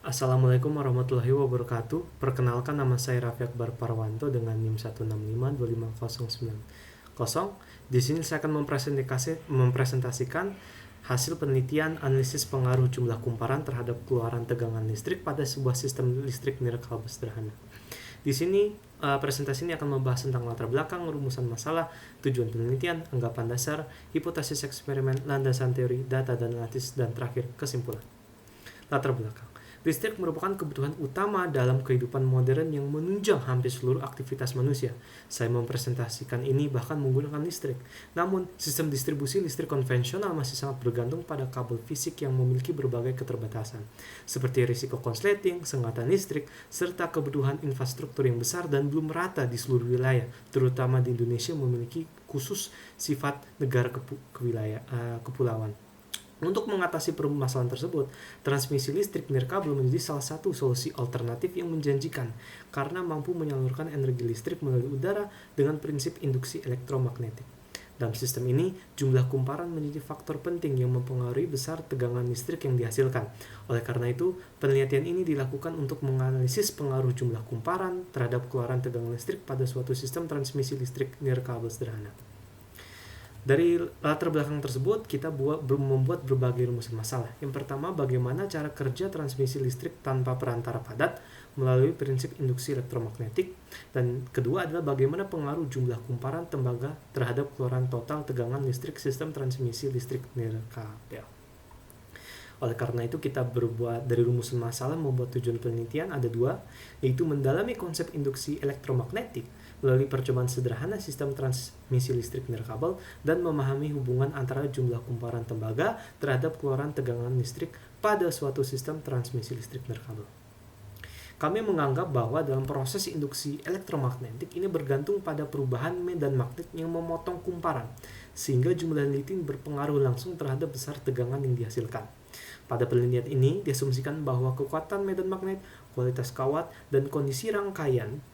Assalamualaikum warahmatullahi wabarakatuh. Perkenalkan, nama saya Raffi Akbar Parwanto dengan NIM 165-25090. Di sini saya akan mempresentasikan hasil penelitian analisis pengaruh jumlah kumparan terhadap keluaran tegangan listrik pada sebuah sistem listrik nirkabel sederhana. Di sini presentasi ini akan membahas tentang latar belakang, rumusan masalah, tujuan penelitian, anggapan dasar, hipotesis eksperimen, landasan teori, data dan analisis, dan terakhir kesimpulan. Latar belakang. Listrik merupakan kebutuhan utama dalam kehidupan modern yang menunjang hampir seluruh aktivitas manusia. Saya mempresentasikan ini bahkan menggunakan listrik. Namun, sistem distribusi listrik konvensional masih sangat bergantung pada kabel fisik yang memiliki berbagai keterbatasan, seperti risiko konsleting, sengatan listrik, serta kebutuhan infrastruktur yang besar dan belum merata di seluruh wilayah, terutama di Indonesia memiliki khusus sifat negara kepulauan. Untuk mengatasi permasalahan tersebut, transmisi listrik nirkabel menjadi salah satu solusi alternatif yang menjanjikan karena mampu menyalurkan energi listrik melalui udara dengan prinsip induksi elektromagnetik. Dalam sistem ini, jumlah kumparan menjadi faktor penting yang mempengaruhi besar tegangan listrik yang dihasilkan. Oleh karena itu, penelitian ini dilakukan untuk menganalisis pengaruh jumlah kumparan terhadap keluaran tegangan listrik pada suatu sistem transmisi listrik nirkabel sederhana. Dari latar belakang tersebut, kita membuat berbagai rumusan masalah. Yang pertama, bagaimana cara kerja transmisi listrik tanpa perantara padat melalui prinsip induksi elektromagnetik. Dan kedua adalah bagaimana pengaruh jumlah kumparan tembaga terhadap keluaran total tegangan listrik sistem transmisi listrik nirkabel. Oleh karena itu, kita berbuat dari rumusan masalah membuat tujuan penelitian ada dua, yaitu mendalami konsep induksi elektromagnetik melalui percobaan sederhana sistem transmisi listrik nirkabel dan memahami hubungan antara jumlah kumparan tembaga terhadap keluaran tegangan listrik pada suatu sistem transmisi listrik nirkabel. Kami menganggap bahwa dalam proses induksi elektromagnetik ini bergantung pada perubahan medan magnet yang memotong kumparan, sehingga jumlah lilin berpengaruh langsung terhadap besar tegangan yang dihasilkan. Pada penelitian ini, diasumsikan bahwa kekuatan medan magnet, kualitas kawat, dan kondisi rangkaian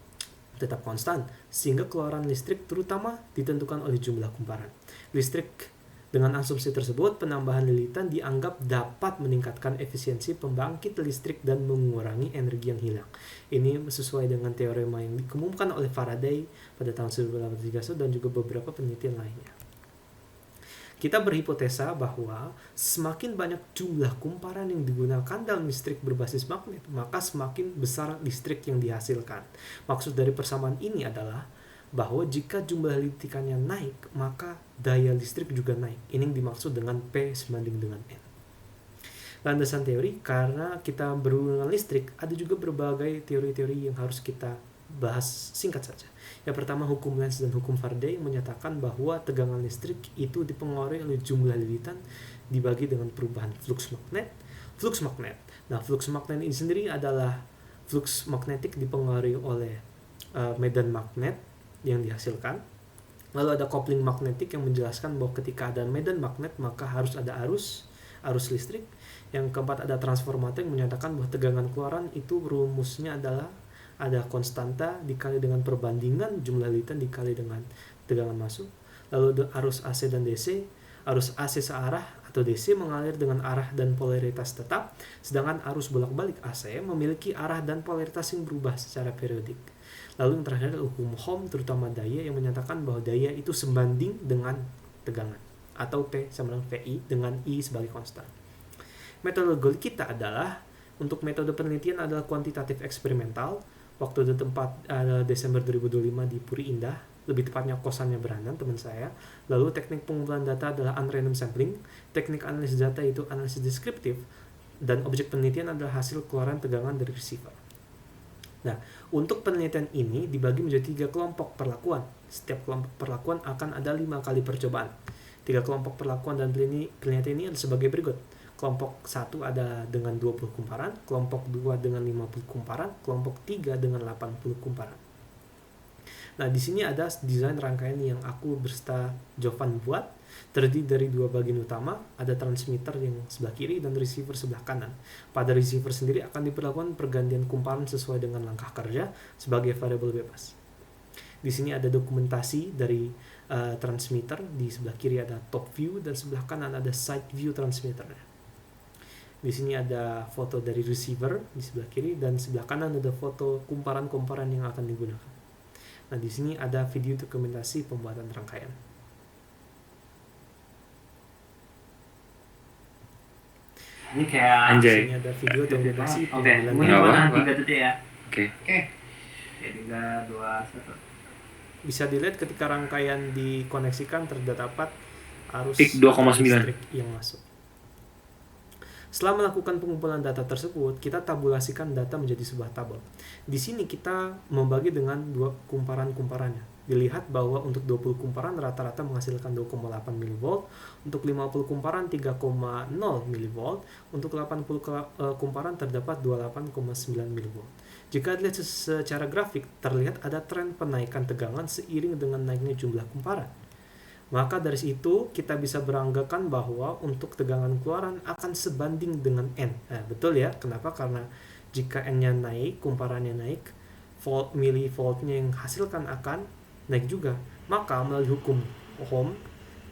tetap konstan, sehingga keluaran listrik terutama ditentukan oleh jumlah kumparan listrik. Dengan asumsi tersebut, penambahan lilitan dianggap dapat meningkatkan efisiensi pembangkit listrik dan mengurangi energi yang hilang. Ini sesuai dengan teorema yang dikemukakan oleh Faraday pada tahun 1831 dan juga beberapa penelitian lainnya. Kita berhipotesa bahwa semakin banyak jumlah kumparan yang digunakan dalam listrik berbasis magnet, maka semakin besar listrik yang dihasilkan. Maksud dari persamaan ini adalah bahwa jika jumlah litikannya naik, maka daya listrik juga naik. Ini yang dimaksud dengan P sebanding dengan N. Landasan teori, karena kita berhubungan listrik, ada juga berbagai teori-teori yang harus kita bahas singkat saja. Yang pertama, hukum Lenz dan hukum Faraday menyatakan bahwa tegangan listrik itu dipengaruhi oleh jumlah lilitan dibagi dengan perubahan flux magnet. Nah, flux magnet ini sendiri adalah flux magnetik dipengaruhi oleh medan magnet yang dihasilkan. Lalu ada coupling magnetik yang menjelaskan bahwa ketika ada medan magnet maka harus ada arus listrik. Yang keempat, ada transformator yang menyatakan bahwa tegangan keluaran itu rumusnya adalah ada konstanta dikali dengan perbandingan jumlah lilitan dikali dengan tegangan masuk. Lalu arus AC dan DC. Arus AC searah atau DC mengalir dengan arah dan polaritas tetap, sedangkan arus bolak-balik AC memiliki arah dan polaritas yang berubah secara periodik. Lalu yang terakhir adalah hukum Ohm, terutama daya, yang menyatakan bahwa daya itu sebanding dengan tegangan, atau P sama dengan VI dengan I sebagai konstan. Metodologi kita adalah, untuk metode penelitian adalah kuantitatif eksperimental. Waktu di tempat Desember 2025 di Puri Indah, lebih tepatnya kosannya Brandon, teman saya. Lalu teknik pengumpulan data adalah unrandom sampling, teknik analisis data itu analisis deskriptif, dan objek penelitian adalah hasil keluaran tegangan dari receiver. Nah, untuk penelitian ini dibagi menjadi 3 kelompok perlakuan. Setiap kelompok perlakuan akan ada 5 kali percobaan. 3 kelompok perlakuan dan penelitian ini adalah sebagai berikut. Kelompok 1 ada dengan 20 kumparan, kelompok 2 dengan 50 kumparan, kelompok 3 dengan 80 kumparan. Nah, di sini ada desain rangkaian yang aku berserta Jovan buat, terdiri dari 2 bagian utama, ada transmitter yang sebelah kiri dan receiver sebelah kanan. Pada receiver sendiri akan diperlakukan pergantian kumparan sesuai dengan langkah kerja sebagai variabel bebas. Di sini ada dokumentasi dari transmitter, di sebelah kiri ada top view dan sebelah kanan ada side view transmitternya. Di sini ada foto dari receiver di sebelah kiri, dan sebelah kanan ada foto kumparan-kumparan yang akan digunakan. Nah, di sini ada video dokumentasi pembuatan rangkaian. Ini kayak Anjay. Di sini ada video dokumentasi Oke, pengambilan mulai Nggak mana? apa-apa. 3 detik ya. Oke. Oke. 3, 2, 1. Bisa dilihat ketika rangkaian dikoneksikan terdapat arus Peak 2,9. listrik yang masuk. Setelah melakukan pengumpulan data tersebut, kita tabulasikan data menjadi sebuah tabel. Di sini kita membagi dengan dua kumparan-kumparannya. Dilihat bahwa untuk 20 kumparan rata-rata menghasilkan 2,8 mV, untuk 50 kumparan 3,0 mV, untuk 80 kumparan terdapat 28,9 mV. Jika dilihat secara grafik, terlihat ada tren penaikan tegangan seiring dengan naiknya jumlah kumparan. Maka dari situ kita bisa beranggapan bahwa untuk tegangan keluaran akan sebanding dengan N. Nah, betul ya. Kenapa? Karena jika N-nya naik, kumparannya naik, milivoltnya yang hasilkan akan naik juga. Maka melalui hukum Ohm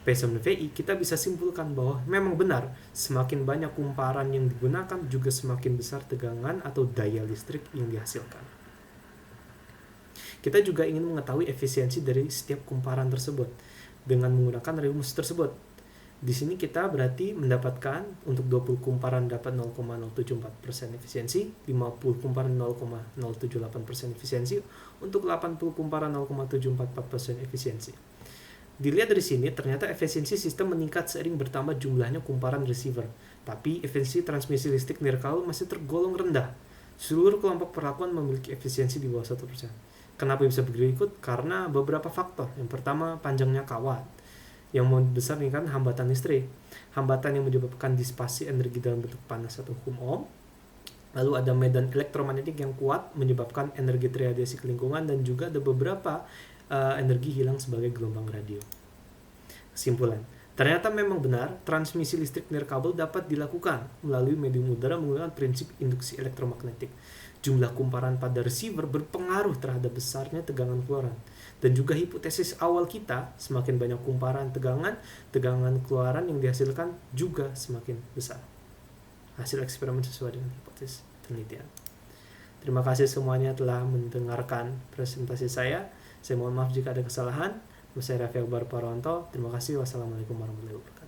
P/VI kita bisa simpulkan bahwa memang benar semakin banyak kumparan yang digunakan juga semakin besar tegangan atau daya listrik yang dihasilkan. Kita juga ingin mengetahui efisiensi dari setiap kumparan tersebut dengan menggunakan rumus tersebut. Di sini kita berarti mendapatkan untuk 20 kumparan dapat 0,074% efisiensi, 50 kumparan 0,078% efisiensi, untuk 80 kumparan 0,744% efisiensi. Dilihat dari sini, ternyata efisiensi sistem meningkat seiring bertambah jumlahnya kumparan receiver. Tapi efisiensi transmisi listrik nirkabel masih tergolong rendah. Seluruh kelompok perlakuan memiliki efisiensi di bawah 1%. Kenapa bisa berikut? Karena beberapa faktor. Yang pertama, panjangnya kawat. Yang membesar ini kan hambatan listrik. Hambatan yang menyebabkan disipasi energi dalam bentuk panas atau hukum Ohm. Lalu ada medan elektromagnetik yang kuat menyebabkan energi terradiasi ke lingkungan, dan juga ada beberapa energi hilang sebagai gelombang radio. Kesimpulan, ternyata memang benar transmisi listrik nirkabel dapat dilakukan melalui medium udara menggunakan prinsip induksi elektromagnetik. Jumlah kumparan pada receiver berpengaruh terhadap besarnya tegangan keluaran. Dan juga hipotesis awal kita, semakin banyak kumparan tegangan keluaran yang dihasilkan juga semakin besar. Hasil eksperimen sesuai dengan hipotesis penelitian. Terima kasih semuanya telah mendengarkan presentasi saya. Saya mohon maaf jika ada kesalahan. Saya Raffi Akbar Paranto. Terima kasih. Wassalamualaikum warahmatullahi wabarakatuh.